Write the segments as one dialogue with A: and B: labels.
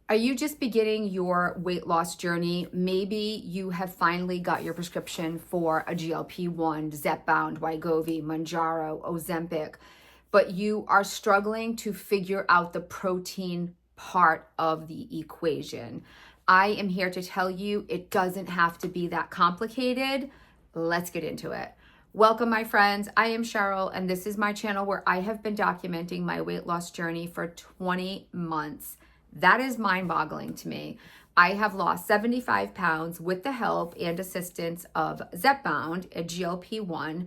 A: Are you just beginning your weight loss journey? Maybe you have finally got your prescription for a GLP1, Zepbound, Wegovy, mounjaro, Ozempic, but you are struggling to figure out the protein part of the equation. I am here to tell you it doesn't have to be that complicated. Let's get into it. Welcome, my friends. I am Cheryl, and this is my channel where I have been documenting my weight loss journey for 20 months. That is mind-boggling to me. I have lost 75 pounds with the help and assistance of Zepbound, a GLP1,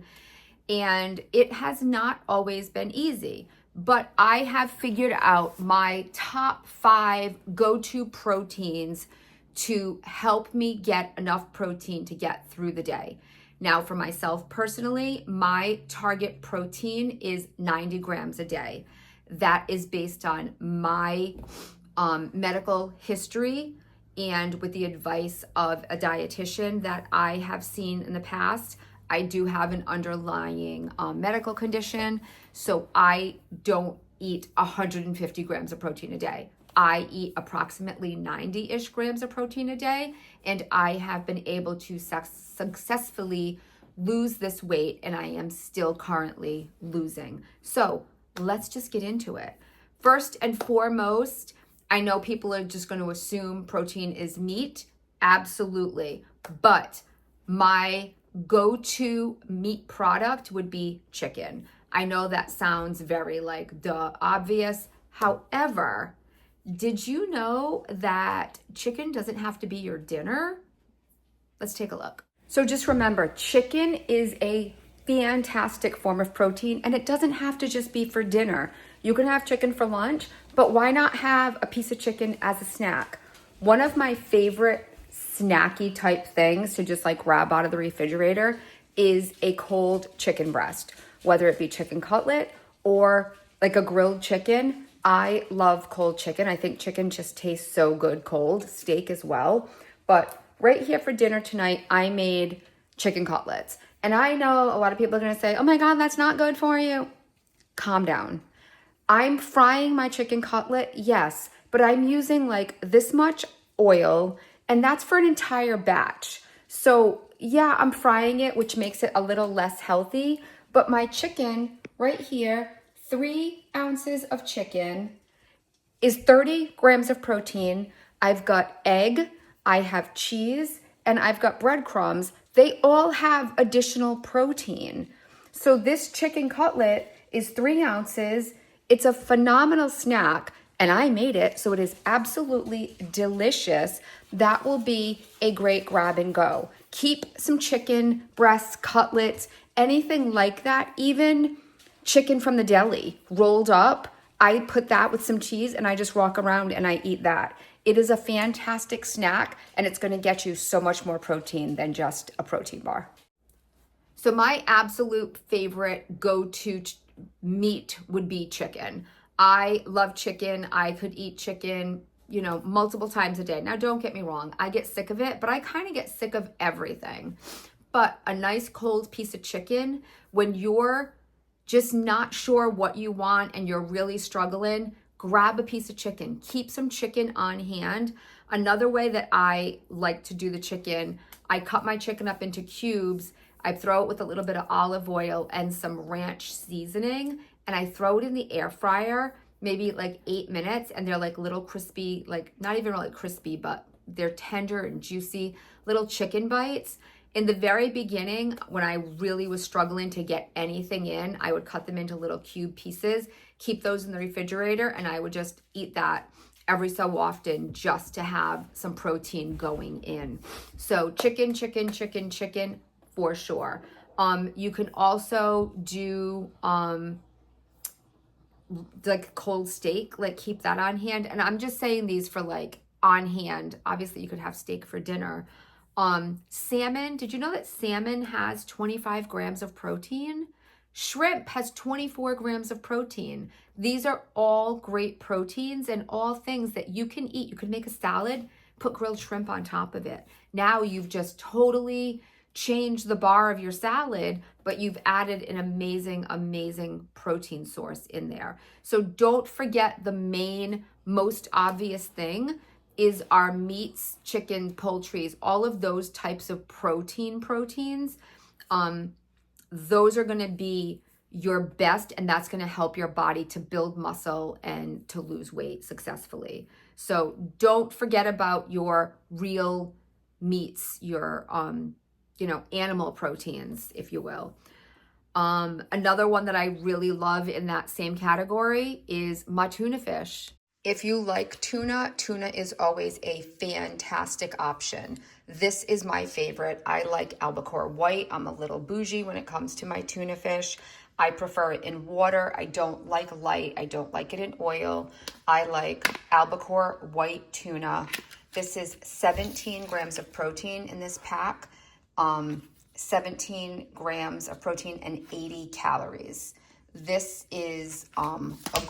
A: and it has not always been easy. But I have figured out my top 5 go-to proteins to help me get enough protein to get through the day. Now, for myself personally, my target protein is 90 grams a day. That is based on my medical history and with the advice of a dietitian that I have seen in the past. I do have an underlying medical condition, so I don't eat 150 grams of protein a day. I eat approximately 90-ish grams of protein a day, and I have been able to successfully lose this weight, and I am still currently losing. So let's just get into it. First and foremost, I know people are just going to assume protein is meat. Absolutely. But my go-to meat product would be chicken. I know that sounds very like duh obvious. However, did you know that chicken doesn't have to be your dinner? Let's take a look. So just remember, chicken is a fantastic form of protein, and it doesn't have to just be for dinner. You can have chicken for lunch, but why not have a piece of chicken as a snack? One of my favorite snacky type things to just like grab out of the refrigerator is a cold chicken breast, whether it be chicken cutlet or like a grilled chicken. I love cold chicken. I think chicken just tastes so good cold, steak as well. But right here for dinner tonight, I made chicken cutlets. And I know a lot of people are gonna say, oh my God, that's not good for you. Calm down. I'm frying my chicken cutlet, yes, but I'm using like this much oil, and that's for an entire batch. So yeah, I'm frying it, which makes it a little less healthy, but my chicken right here, 3 ounces of chicken is 30 grams of protein. I've got egg, I have cheese, and I've got breadcrumbs. They all have additional protein. So this chicken cutlet is 3 ounces. It's a phenomenal snack, and I made it, so it is absolutely delicious. That will be a great grab and go. Keep some chicken breasts, cutlets, anything like that, even chicken from the deli rolled up. I put that with some cheese and I just walk around and I eat that. It is a fantastic snack, and it's going to get you so much more protein than just a protein bar. So my absolute favorite go-to meat would be chicken. I love chicken. I could eat chicken, multiple times a day. Now, don't get me wrong. I get sick of it, but I kind of get sick of everything. But a nice cold piece of chicken, when you're just not sure what you want and you're really struggling, grab a piece of chicken. Keep some chicken on hand. Another way that I like to do the chicken, I cut my chicken up into cubes. I throw it with a little bit of olive oil and some ranch seasoning, and I throw it in the air fryer, maybe like 8 minutes, and they're like little crispy, like not even really crispy, but they're tender and juicy little chicken bites. In the very beginning, when I really was struggling to get anything in, I would cut them into little cube pieces, keep those in the refrigerator, and I would just eat that every so often just to have some protein going in. So chicken, for sure. You can also do like cold steak, like keep that on hand. And I'm just saying these for like on hand. Obviously you could have steak for dinner. Salmon, did you know that salmon has 25 grams of protein? Shrimp has 24 grams of protein. These are all great proteins and all things that you can eat. You can make a salad, put grilled shrimp on top of it. Now you've just totally changed the bar of your salad, but you've added an amazing protein source in there. So don't forget the main, most obvious thing is our meats, chicken, poultries, all of those types of proteins. Those are going to be your best, and that's going to help your body to build muscle and to lose weight successfully. So don't forget about your real meats, your animal proteins, if you will. Another one that I really love in that same category is my tuna fish. If you like tuna, tuna is always a fantastic option. This is my favorite. I like albacore white. I'm a little bougie when it comes to my tuna fish. I prefer it in water. I don't like light. I don't like it in oil. I like albacore white tuna. This is 17 grams of protein in this pack. 17 grams of protein and 80 calories. This is a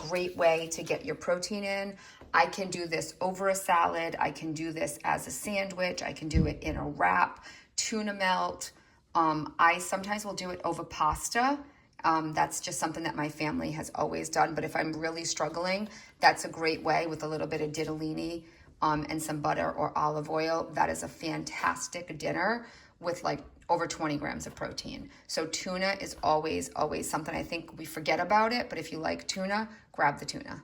A: great way to get your protein in. I can do this over a salad. I can do this as a sandwich. I can do it in a wrap, tuna melt. I sometimes will do it over pasta. That's just something that my family has always done. But if I'm really struggling, that's a great way with a little bit of ditalini and some butter or olive oil. That is a fantastic dinner with like over 20 grams of protein. So tuna is always something. I think we forget about it, but if you like tuna, grab the tuna.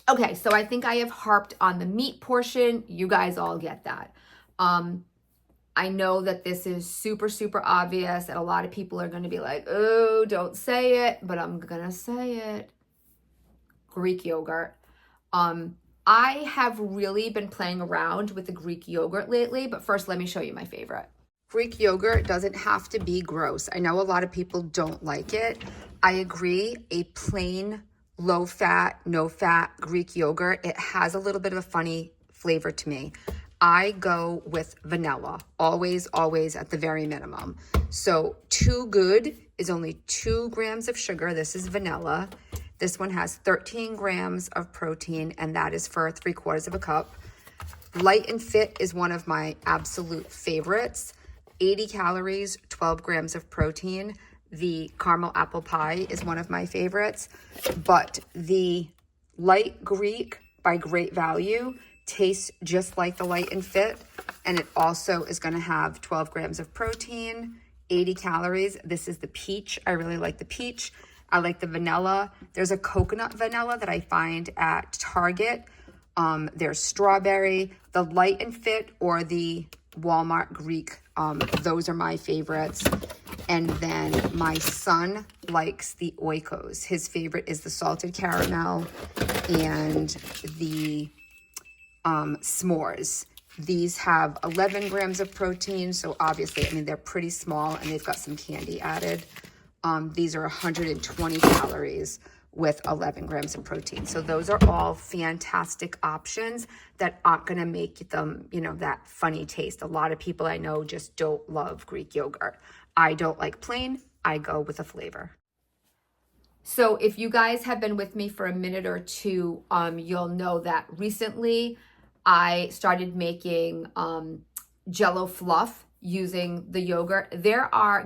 A: Okay, so I think I have harped on the meat portion. You guys all get that. I know that this is super, super obvious, and a lot of people are going to be like, oh, don't say it, but I'm going to say it. Greek yogurt. I have really been playing around with the Greek yogurt lately, but first let me show you my favorite. Greek yogurt doesn't have to be gross. I know a lot of people don't like it. I agree. A plain, low fat, no fat Greek yogurt, it has a little bit of a funny flavor to me. I go with vanilla, always at the very minimum. So Too Good is only 2 grams of sugar. This is vanilla. This one has 13 grams of protein, and that is for 3/4 cup. Light and Fit is one of my absolute favorites. 80 calories, 12 grams of protein. The caramel apple pie is one of my favorites, but the Light Greek by Great Value tastes just like the Light and Fit, and it also is going to have 12 grams of protein, 80 calories. This is the peach. I really like the peach. I like the vanilla. There's a coconut vanilla that I find at Target. There's strawberry, the Light and Fit, or the Walmart Greek. Those are my favorites. And then my son likes the Oikos. His favorite is the salted caramel and the s'mores. These have 11 grams of protein. So obviously, I mean, they're pretty small and they've got some candy added. These are 120 calories with 11 grams of protein. So those are all fantastic options that aren't going to make them, that funny taste. A lot of people I know just don't love Greek yogurt. I don't like plain. I go with a flavor. So if you guys have been with me for a minute or two, you'll know that recently I started making Jello Fluff using the yogurt.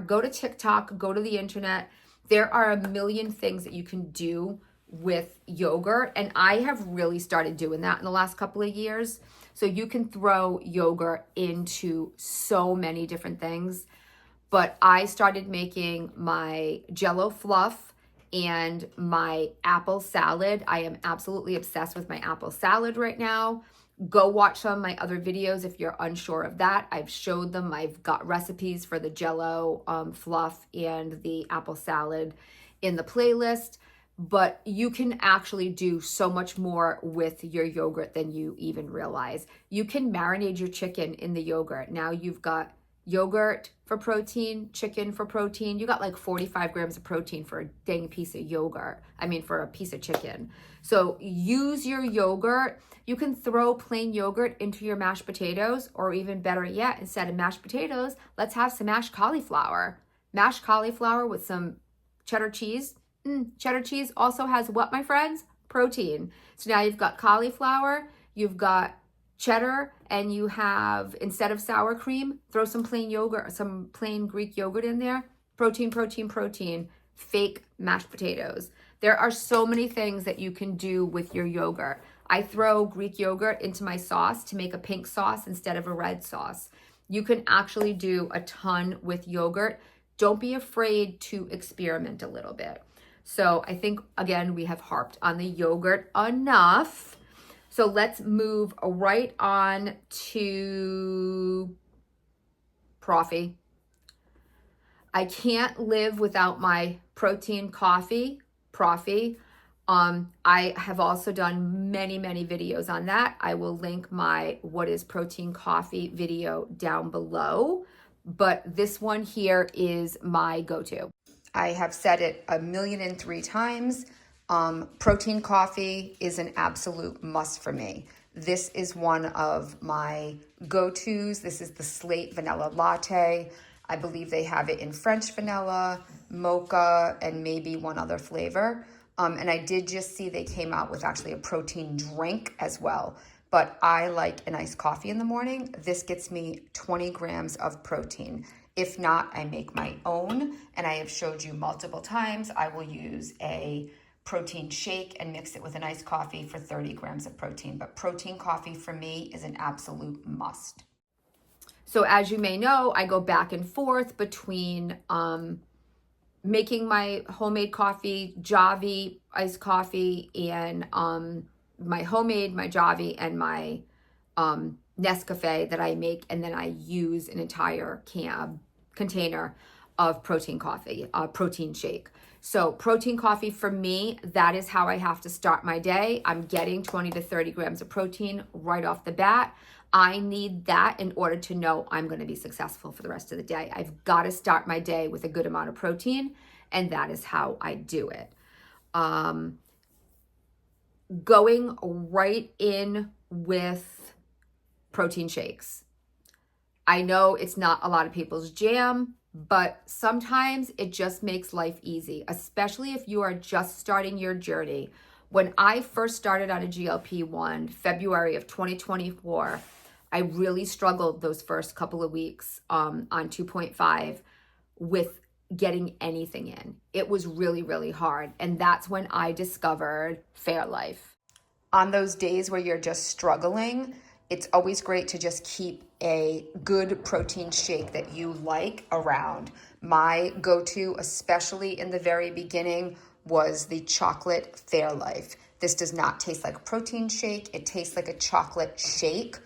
A: Go to TikTok, go to the internet. There are a million things that you can do with yogurt, and I have really started doing that in the last couple of years. So you can throw yogurt into so many different things. But I started making my Jello Fluff and my apple salad. I am absolutely obsessed with my apple salad right now. Go watch some of my other videos if you're unsure of that. I've showed them. I've got recipes for the Jello Fluff and the apple salad in the playlist. But you can actually do so much more with your yogurt than you even realize. You can marinate your chicken in the yogurt. Now you've got yogurt for protein, chicken for protein. You got like 45 grams of protein for a dang piece of yogurt. For a piece of chicken. So use your yogurt. You can throw plain yogurt into your mashed potatoes, or even better yet, instead of mashed potatoes, let's have some mashed cauliflower. Mashed cauliflower with some cheddar cheese. Cheddar cheese also has what, my friends? Protein. So now you've got cauliflower, you've got cheddar, and you have, instead of sour cream, throw some plain yogurt, some plain Greek yogurt in there. Protein, protein, protein. Fake mashed potatoes. There are so many things that you can do with your yogurt. I throw Greek yogurt into my sauce to make a pink sauce instead of a red sauce. You can actually do a ton with yogurt. Don't be afraid to experiment a little bit. So I think, again, we have harped on the yogurt enough. So let's move right on to coffee. I can't live without my protein coffee. I have also done many videos on that. I will link my what is protein coffee video down below, but this one here is my go-to. I have said it 1,000,003 times. Protein coffee is an absolute must for me. This is one of my go-tos. This is the Slate vanilla latte. I believe they have it in French vanilla, mocha, and maybe one other flavor. And I did just see they came out with actually a protein drink as well. But I like an iced coffee in the morning. This gets me 20 grams of protein. If not, I make my own. And I have showed you multiple times, I will use a protein shake and mix it with an iced coffee for 30 grams of protein. But protein coffee for me is an absolute must. So as you may know, I go back and forth between making my homemade coffee, Javvy iced coffee, and my homemade, my Javvy, and my Nescafe that I make, and then I use an entire container of protein coffee, protein shake. So protein coffee for me, that is how I have to start my day. I'm getting 20 to 30 grams of protein right off the bat. I need that in order to know I'm going to be successful for the rest of the day. I've got to start my day with a good amount of protein, and that is how I do it. Going right in with protein shakes. I know it's not a lot of people's jam, but sometimes it just makes life easy, especially if you are just starting your journey. When I first started on a GLP-1, February of 2024, I really struggled those first couple of weeks on 2.5 with getting anything in. It was really hard. And that's when I discovered Fairlife. On those days where you're just struggling, it's always great to just keep a good protein shake that you like around. My go-to, especially in the very beginning, was the chocolate Fairlife. This does not taste like a protein shake. It tastes like a chocolate shake.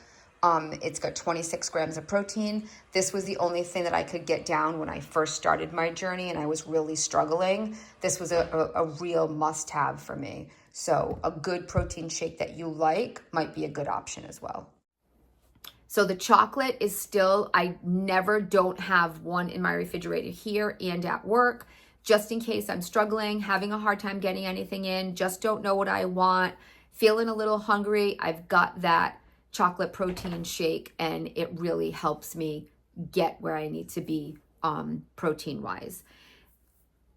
A: It's got 26 grams of protein. This was the only thing that I could get down when I first started my journey and I was really struggling. This was a real must-have for me. So a good protein shake that you like might be a good option as well. So the chocolate is still, I never don't have one in my refrigerator here and at work, just in case I'm struggling, having a hard time getting anything in, just don't know what I want, feeling a little hungry. I've got that chocolate protein shake, and it really helps me get where I need to be protein wise.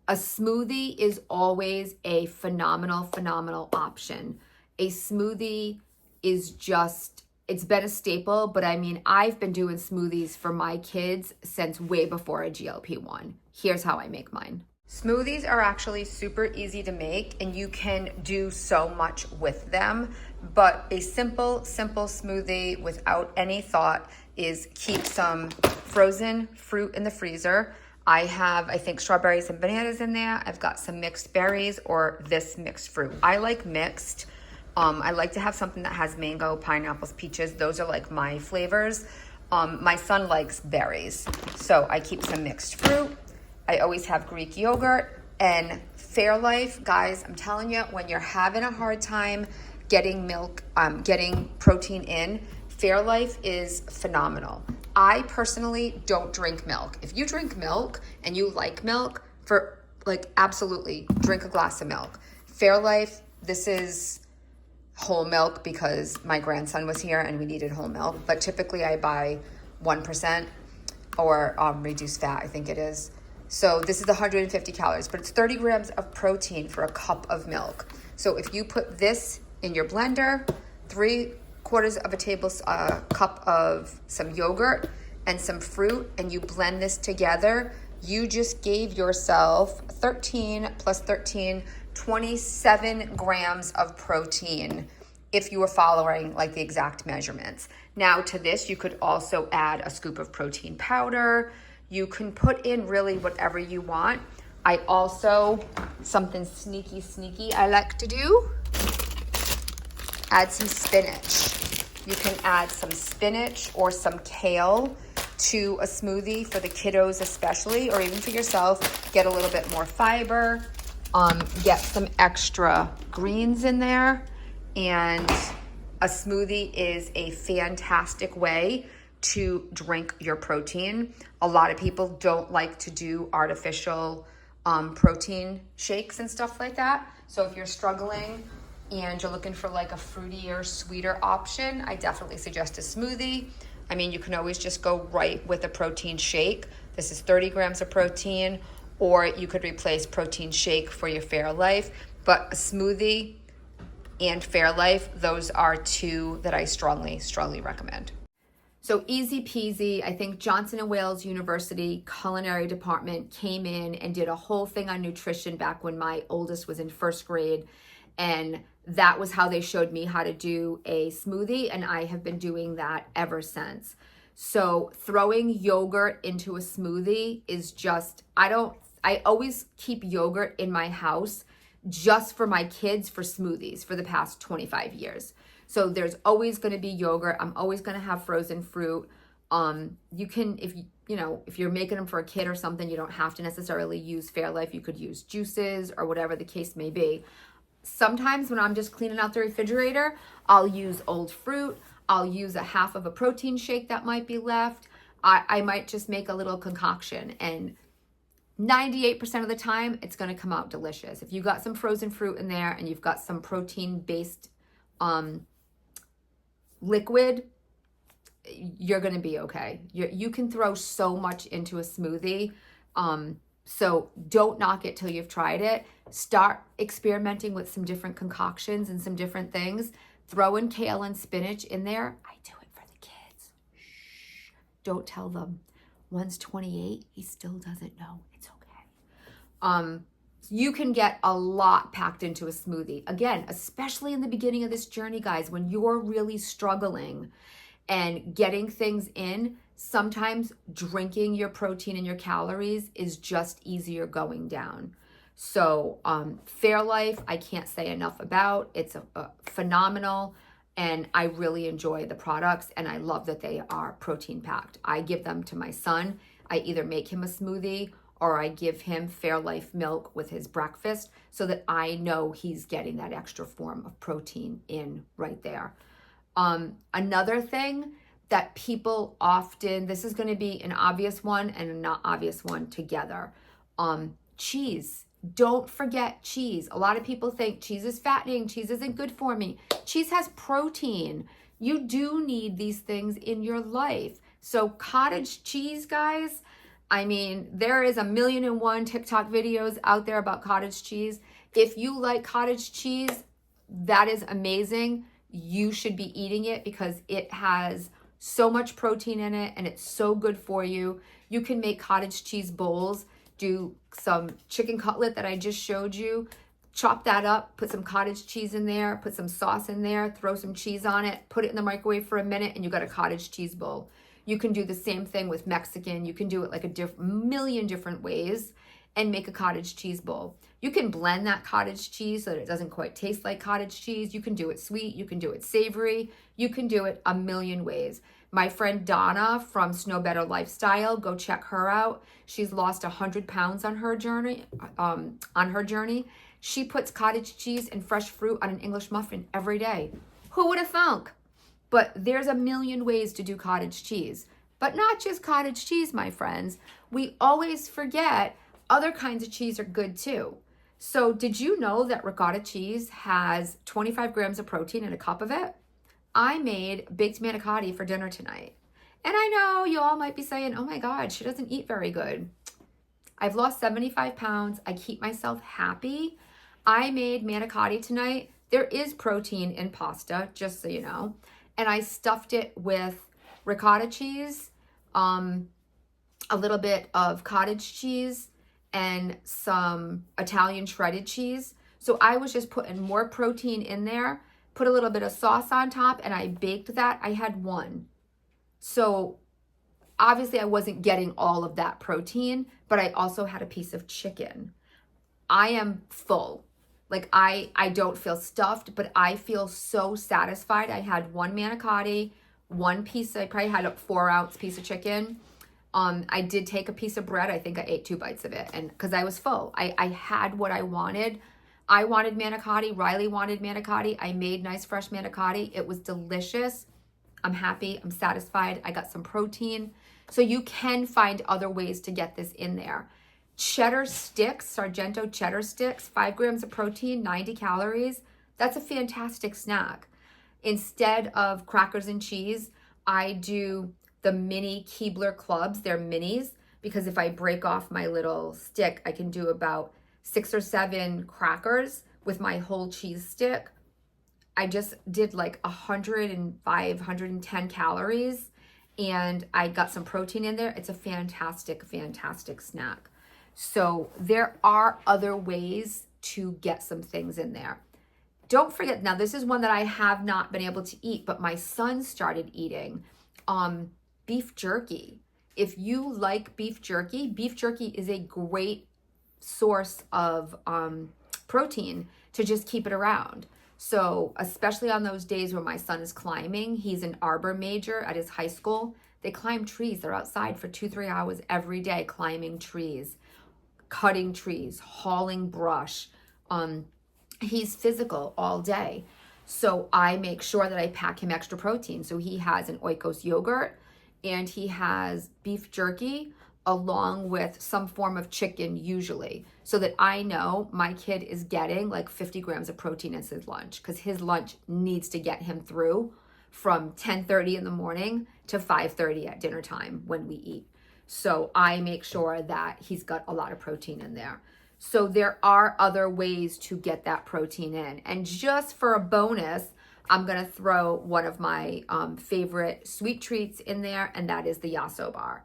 A: A smoothie is always a phenomenal option. A smoothie is just, it's been a staple, but I mean, I've been doing smoothies for my kids since way before a GLP-1. Here's how I make mine. Smoothies are actually super easy to make, and you can do so much with them. But a simple smoothie without any thought is keep some frozen fruit in the freezer. I have, I think, strawberries and bananas in there. I've got some mixed berries or this mixed fruit. I like mixed. I like to have something that has mango, pineapples, peaches. Those are like my flavors. My son likes berries, so I keep some mixed fruit. I always have Greek yogurt and Fairlife. Guys, I'm telling you, when you're having a hard time getting milk, getting protein in, Fairlife is phenomenal. I personally don't drink milk. If you drink milk and you like milk, absolutely drink a glass of milk. Fairlife, this is whole milk because my grandson was here and we needed whole milk, but typically I buy 1% or reduced fat, I think it is. So this is 150 calories, but it's 30 grams of protein for a cup of milk. So if you put this in your blender, 3/4 of a cup of some yogurt and some fruit, and you blend this together, you just gave yourself 13 plus 13, 27 grams of protein if you were following like the exact measurements. Now to this, you could also add a scoop of protein powder. You can put in really whatever you want. I also, something sneaky I like to do, add some spinach. You can add some spinach or some kale to a smoothie for the kiddos especially, or even for yourself. Get a little bit more fiber, get some extra greens in there, and a smoothie is a fantastic way to drink your protein. A lot of people don't like to do artificial protein shakes and stuff like that. So if you're struggling and you're looking for like a fruitier, sweeter option, I definitely suggest a smoothie. I mean, you can always just go right with a protein shake. This is 30 grams of protein, or you could replace protein shake for your Fairlife. But a smoothie and Fairlife, those are two that I strongly recommend. So easy peasy. I think Johnson & Wales University Culinary Department came in and did a whole thing on nutrition back when my oldest was in first grade. And that was how they showed me how to do a smoothie. And I have been doing that ever since. So throwing yogurt into a smoothie is just, I always keep yogurt in my house just for my kids for smoothies for the past 25 years. So there's always going to be yogurt. I'm always going to have frozen fruit. You can, if you're making them for a kid or something, you don't have to necessarily use Fairlife. You could use juices or whatever the case may be. Sometimes when I'm just cleaning out the refrigerator, I'll use old fruit. I'll use a half of a protein shake that might be left. I might just make a little concoction, and 98% of the time, it's going to come out delicious. If you've got some frozen fruit in there and you've got some protein-based liquid, you're going to be okay. You can throw so much into a smoothie. So don't knock it till you've tried it. Start experimenting with some different concoctions and some different things. Throw in kale and spinach in there. I do it for the kids. Shh. Don't tell them. One's 28. He still doesn't know. It's okay. You can get a lot packed into a smoothie. Again, especially in the beginning of this journey, guys, when you're really struggling and getting things in, sometimes drinking your protein and your calories is just easier going down. So Fairlife, I can't say enough about. It's a phenomenal, and I really enjoy the products, and I love that they are protein packed. I give them to my son. I either make him a smoothie or I give him Fairlife milk with his breakfast so that I know he's getting that extra form of protein in right there. Another thing that people often, this is going to be an obvious one and a not obvious one together. Cheese. Don't forget cheese. A lot of people think cheese is fattening, cheese isn't good for me. Cheese has protein. You do need these things in your life. So cottage cheese, guys, I mean, there is 1,000,001 TikTok videos out there about cottage cheese. If you like cottage cheese, that is amazing. You should be eating it because it has so much protein in it and it's so good for you. You can make cottage cheese bowls. Do some chicken cutlet that I just showed you. Chop that up, put some cottage cheese in there, put some sauce in there, throw some cheese on it, put it in the microwave for a minute, and you got a cottage cheese bowl. You can do the same thing with Mexican. You can do it like a million different ways and make a cottage cheese bowl. You can blend that cottage cheese so that it doesn't quite taste like cottage cheese. You can do it sweet. You can do it savory. You can do it a million ways. My friend Donna from SnowBetterLifeStyle, go check her out. She's lost 100 pounds on her journey. She puts cottage cheese and fresh fruit on an English muffin every day. Who would have thunk? But there's a million ways to do cottage cheese. But not just cottage cheese, my friends. We always forget other kinds of cheese are good too. So did you know that ricotta cheese has 25 grams of protein in a cup of it? I made baked manicotti for dinner tonight. And I know you all might be saying, oh my God, she doesn't eat very good. I've lost 75 pounds. I keep myself happy. I made manicotti tonight. There is protein in pasta, just so you know. And I stuffed it with ricotta cheese, a little bit of cottage cheese, and some Italian shredded cheese. So I was just putting more protein in there put a little bit of sauce on top, and I baked that. I had one. So obviously I wasn't getting all of that protein, but I also had a piece of chicken. I am full. Like I don't feel stuffed, but I feel so satisfied. I had one manicotti, one piece, I probably had a 4-ounce piece of chicken. I did take a piece of bread. I think I ate 2 bites of it, and because I was full. I had what I wanted. I wanted manicotti. Riley wanted manicotti. I made nice fresh manicotti. It was delicious. I'm happy. I'm satisfied. I got some protein. So you can find other ways to get this in there. Cheddar sticks, Sargento cheddar sticks, 5 grams of protein, 90 calories. That's a fantastic snack. Instead of crackers and cheese, I do the mini Keebler clubs. They're minis, because if I break off my little stick, I can do about 6 or 7 crackers with my whole cheese stick. I just did like 105, 110 calories, and I got some protein in there. It's a fantastic, fantastic snack. So there are other ways to get some things in there. Don't forget, now this is one that I have not been able to eat, but my son started eating beef jerky. If you like beef jerky is a great source of protein to just keep it around. So especially on those days where my son is climbing, he's an arbor major at his high school. They climb trees. They're outside for 2-3 hours every day climbing trees, cutting trees, hauling brush. He's physical all day. So I make sure that I pack him extra protein. So he has an Oikos yogurt, and he has beef jerky along with some form of chicken usually, so that I know my kid is getting like 50 grams of protein as his lunch, because his lunch needs to get him through from 10:30 in the morning to 5:30 at dinner time when we eat. So I make sure that he's got a lot of protein in there. So there are other ways to get that protein in. And just for a bonus, I'm gonna throw one of my favorite sweet treats in there, and that is the Yasso bar.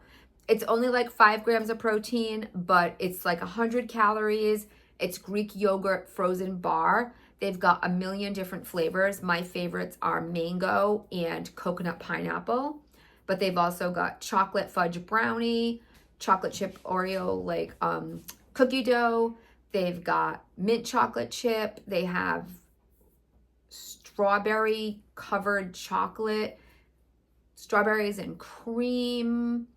A: It's only like 5 grams of protein, but it's like 100 calories. It's Greek yogurt frozen bar. They've got a million different flavors. My favorites are mango and coconut pineapple, but they've also got chocolate fudge brownie, chocolate chip Oreo like cookie dough. They've got mint chocolate chip. They have strawberry covered chocolate, strawberries and cream.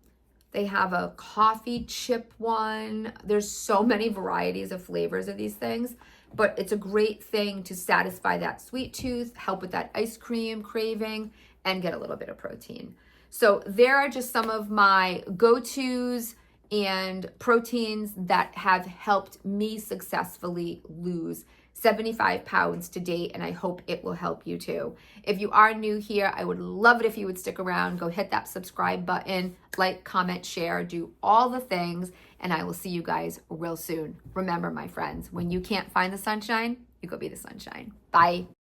A: They have a coffee chip one. There's so many varieties of flavors of these things, but it's a great thing to satisfy that sweet tooth, help with that ice cream craving, and get a little bit of protein. So there are just some of my go-tos and proteins that have helped me successfully lose 75 pounds to date, and I hope it will help you too. If you are new here, I would love it if you would stick around. Go hit that subscribe button, like, comment, share, do all the things, and I will see you guys real soon. Remember, my friends, when you can't find the sunshine, you go be the sunshine. Bye.